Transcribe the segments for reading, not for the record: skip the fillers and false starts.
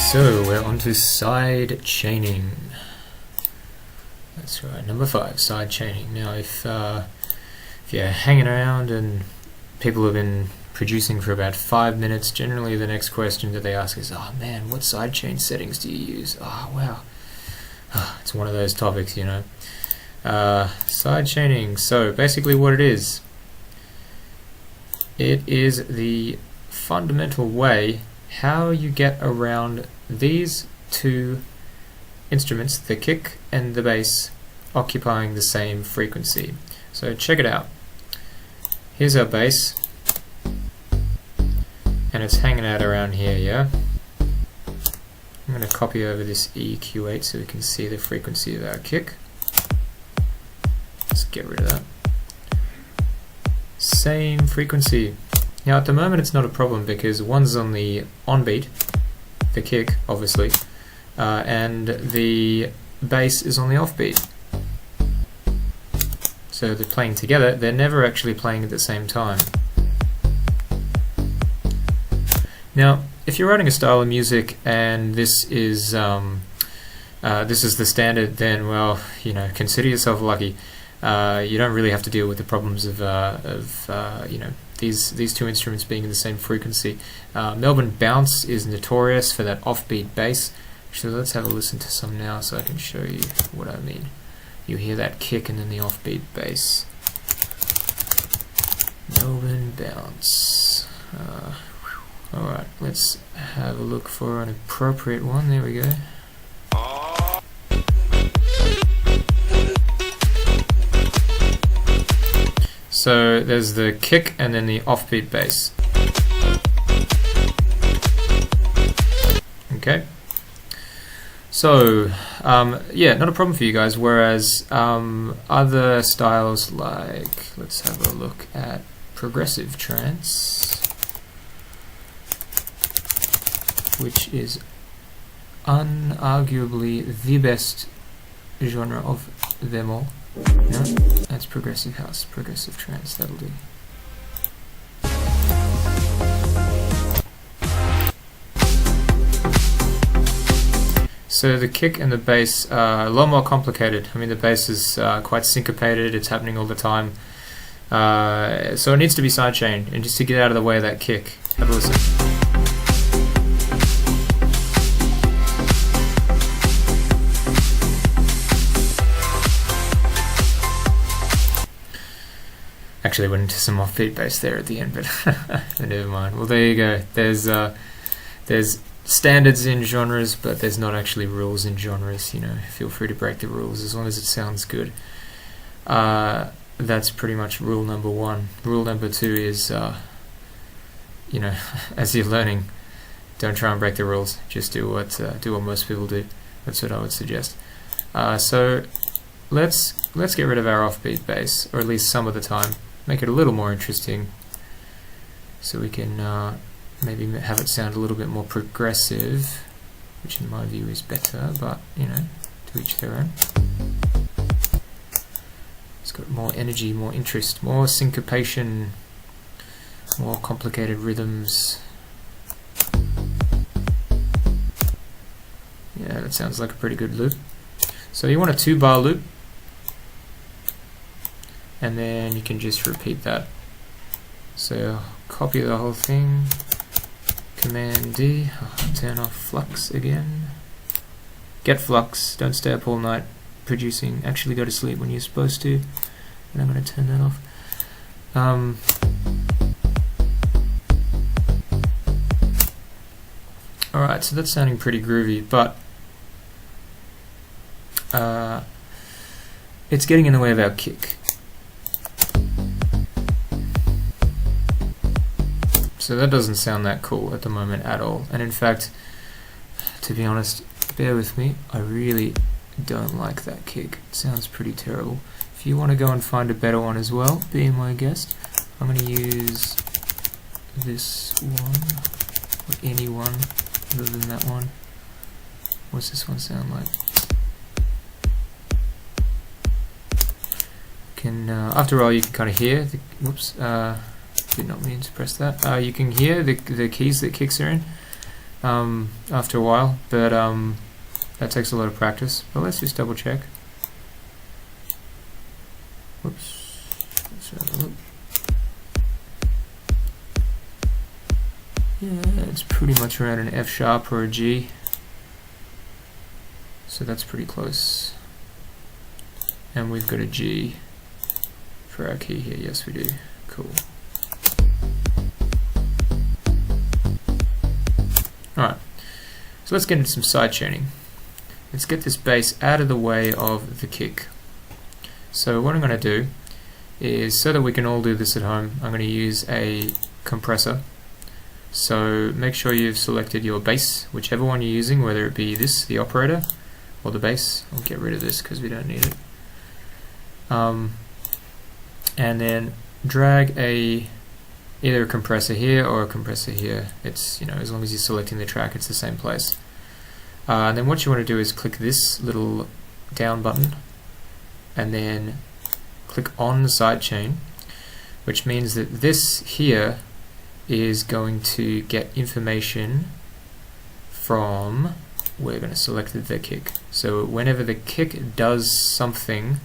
So we're on to side chaining. That's right, number 5, side chaining. Now if you're hanging around and people have been producing for about 5 minutes, generally the next question that they ask is, oh man, what sidechain settings do you use? Oh wow. It's one of those topics, you know. Side chaining. So basically what it is the fundamental way how you get around these two instruments, the kick and the bass, occupying the same frequency. So check it out. Here's our bass, and it's hanging out around here, yeah? I'm going to copy over this EQ8 so we can see the frequency of our kick. Let's get rid of that. Same frequency. Now at the moment it's not a problem because one's on the on beat, the kick obviously, and the bass is on the off beat. So they're playing together, they're never actually playing at the same time. Now if you're writing a style of music and this is the standard, then well, you know, consider yourself lucky. You don't really have to deal with the problems of you know, these two instruments being in the same frequency. Melbourne Bounce is notorious for that offbeat bass. Actually, let's have a listen to some now so I can show you what I mean. You hear that kick and then the offbeat bass. Melbourne Bounce. Alright, let's have a look for an appropriate one. There we go. So there's the kick and then the offbeat bass. Okay. So yeah, not a problem for you guys. Whereas other styles like, let's have a look at progressive trance, which is unarguably the best genre of them all. No, that's progressive house, progressive trance, that'll do. So the kick and the bass are a lot more complicated. I mean, the bass is quite syncopated, it's happening all the time. So it needs to be sidechained, and just to get out of the way of that kick, have a listen. Actually went into some offbeat bass there at the end, but never mind. Well, there you go. There's standards in genres, but there's not actually rules in genres. You know, feel free to break the rules as long as it sounds good. That's pretty much rule number 1. Rule number 2 is, you know, as you're learning, don't try and break the rules. Just do what most people do. That's what I would suggest. So let's get rid of our offbeat bass, or at least some of the time. Make it a little more interesting, so we can maybe have it sound a little bit more progressive, which in my view is better, but you know, to each their own. It's got more energy, more interest, more syncopation, more complicated rhythms. Yeah, that sounds like a pretty good loop. So you want a 2-bar loop, and then you can just repeat that. So copy the whole thing, Command D, turn off flux again, get flux, don't stay up all night producing, actually go to sleep when you're supposed to, and I'm going to turn that off. Alright, so that's sounding pretty groovy, but it's getting in the way of our kick. So that doesn't sound that cool at the moment at all. And in fact, to be honest, bear with me, I really don't like that kick. It sounds pretty terrible. If you want to go and find a better one as well, be my guest. I'm going to use this one, or any one other than that one. What's this one sound like? After all, you can kind of hear the, whoops, did not mean to press that. You can hear the keys that kicks are in. after a while, but that takes a lot of practice. But let's just double check. Whoops. Let's have a look. Yeah, it's pretty much around an F sharp or a G. So that's pretty close. And we've got a G for our key here. Yes, we do. Cool. Alright, so let's get into some side tuning. Let's get this bass out of the way of the kick. So what I'm going to do is, so that we can all do this at home, I'm going to use a compressor. So make sure you've selected your bass, whichever one you're using, whether it be this, the operator, or the bass. I'll get rid of this because we don't need it. And then drag either a compressor here or a compressor here. It's, as long as you're selecting the track, it's the same place. And then what you want to do is click this little down button and then click on the sidechain, which means that this here is going to get information from, we're going to select the kick. So whenever the kick does something,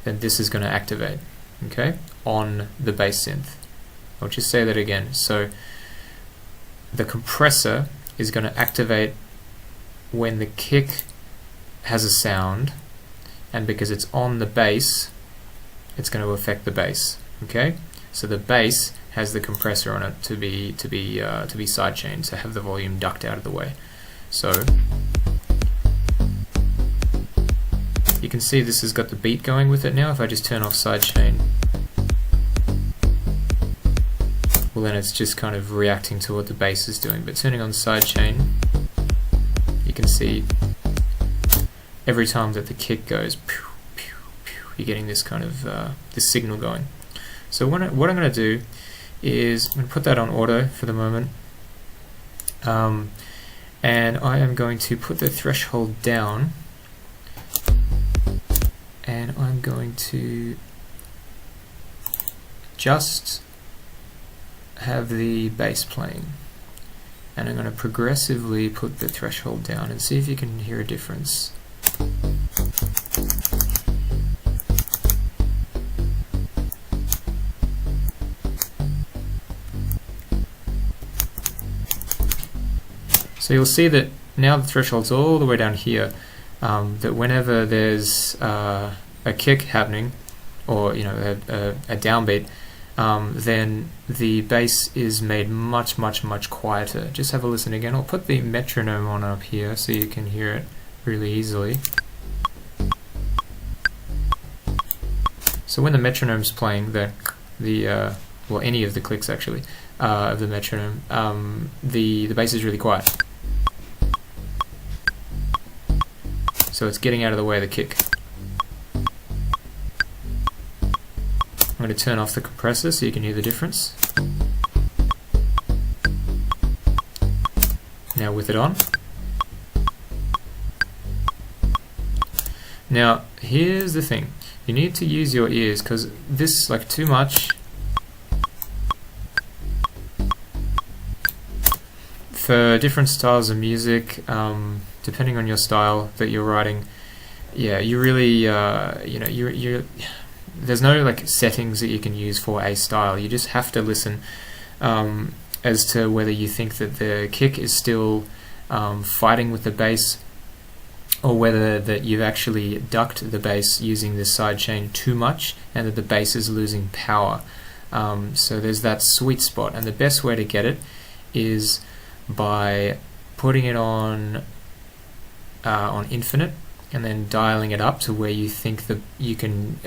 then this is going to activate, okay, on the bass synth. I'll just say that again. So the compressor is going to activate when the kick has a sound, and because it's on the bass, it's going to affect the bass. Okay, so the bass has the compressor on it to be sidechained, to have the volume ducked out of the way. So you can see this has got the beat going with it now. If I just turn off sidechain, well, then it's just kind of reacting to what the bass is doing. But turning on sidechain, you can see every time that the kick goes, pew, pew, pew, you're getting this kind of this signal going. So what I'm going to do is I'm going to put that on auto for the moment, and I am going to put the threshold down, and I'm going to just have the bass playing, and I'm going to progressively put the threshold down and see if you can hear a difference. So you'll see that now the threshold's all the way down here, that whenever there's a kick happening, or a downbeat, then the bass is made much quieter. Just have a listen again. I'll put the metronome on up here so you can hear it really easily. So when the metronome's playing, well, any of the clicks actually of the metronome, the bass is really quiet. So it's getting out of the way of the kick. I'm going to turn off the compressor so you can hear the difference. Now with it on. Now here's the thing. You need to use your ears, because this, like, too much, for different styles of music, depending on your style that you're writing, yeah, you really, there's no like settings that you can use for a style. You just have to listen as to whether you think that the kick is still fighting with the bass, or whether that you've actually ducked the bass using this sidechain too much and that the bass is losing power. So there's that sweet spot, and the best way to get it is by putting it on infinite and then dialing it up to where you think that you can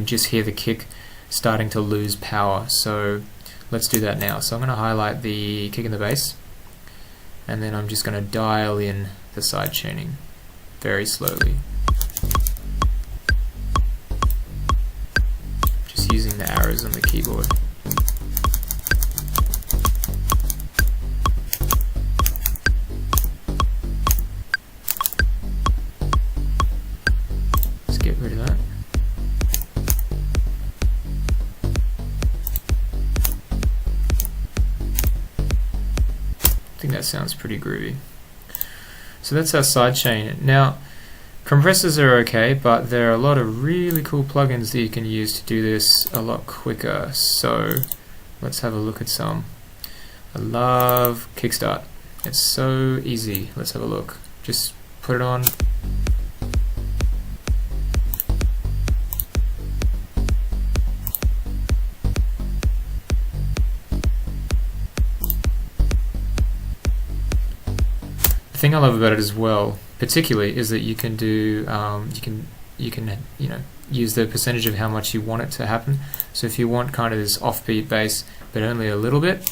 just hear the kick starting to lose power. So let's do that now. So I'm going to highlight the kick and the bass, and then I'm just going to dial in the side tuning very slowly, just using the arrows on the keyboard. Let's get rid of that. think that sounds pretty groovy. So that's our sidechain. Now, compressors are okay, but there are a lot of really cool plugins that you can use to do this a lot quicker. So let's have a look at some. I love Kickstart. It's so easy. Let's have a look. Just put it on. The thing I love about it as well, particularly, is that you can do you can use the percentage of how much you want it to happen. So if you want kind of this offbeat bass, but only a little bit,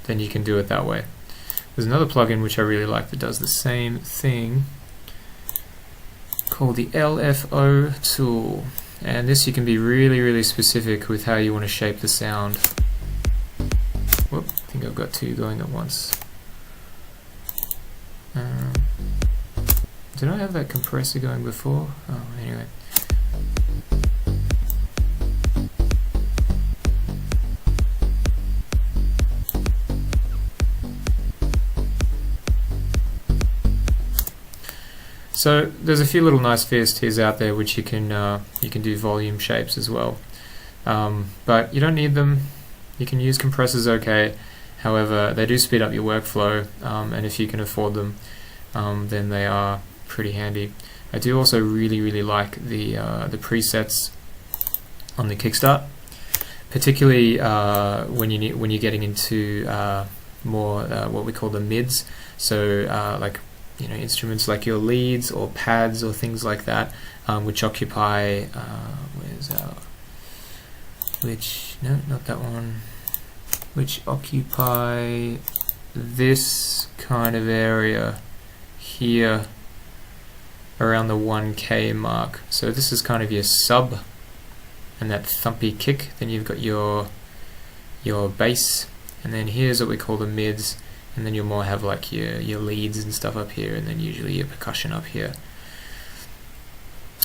then you can do it that way. There's another plugin which I really like that does the same thing, called the LFO tool. And this, you can be really specific with how you want to shape the sound. Whoop, I think I've got two going at once. Did I have that compressor going before? Oh, anyway. So there's a few little nice VSTs out there which you can do volume shapes as well, but you don't need them. You can use compressors okay. However, they do speed up your workflow, and if you can afford them, then they are pretty handy. I do also really like the presets on the Kickstart, particularly when you're getting into more what we call the mids. So like instruments like your leads or pads or things like that, which occupy which occupy this kind of area here around the 1K mark. So this is kind of your sub and that thumpy kick. Then you've got your bass, and then here's what we call the mids. And then you'll more have like your leads and stuff up here, and then usually your percussion up here.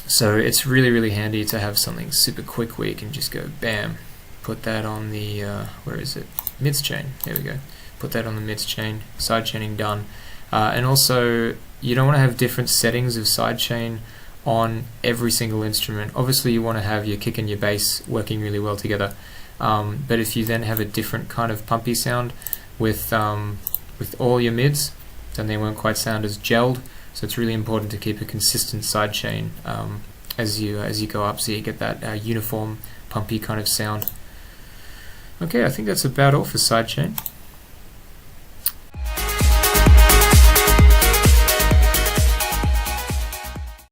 So it's really handy to have something super quick where you can just go bam, put that on the where is it? Mids chain. There we go. Put that on the mids chain. Side chaining done. And also, you don't want to have different settings of side chain on every single instrument. Obviously, you want to have your kick and your bass working really well together. But if you then have a different kind of pumpy sound with all your mids, then they won't quite sound as gelled. So it's really important to keep a consistent side chain as you go up, so you get that uniform pumpy kind of sound. Okay, I think that's about all for side chain.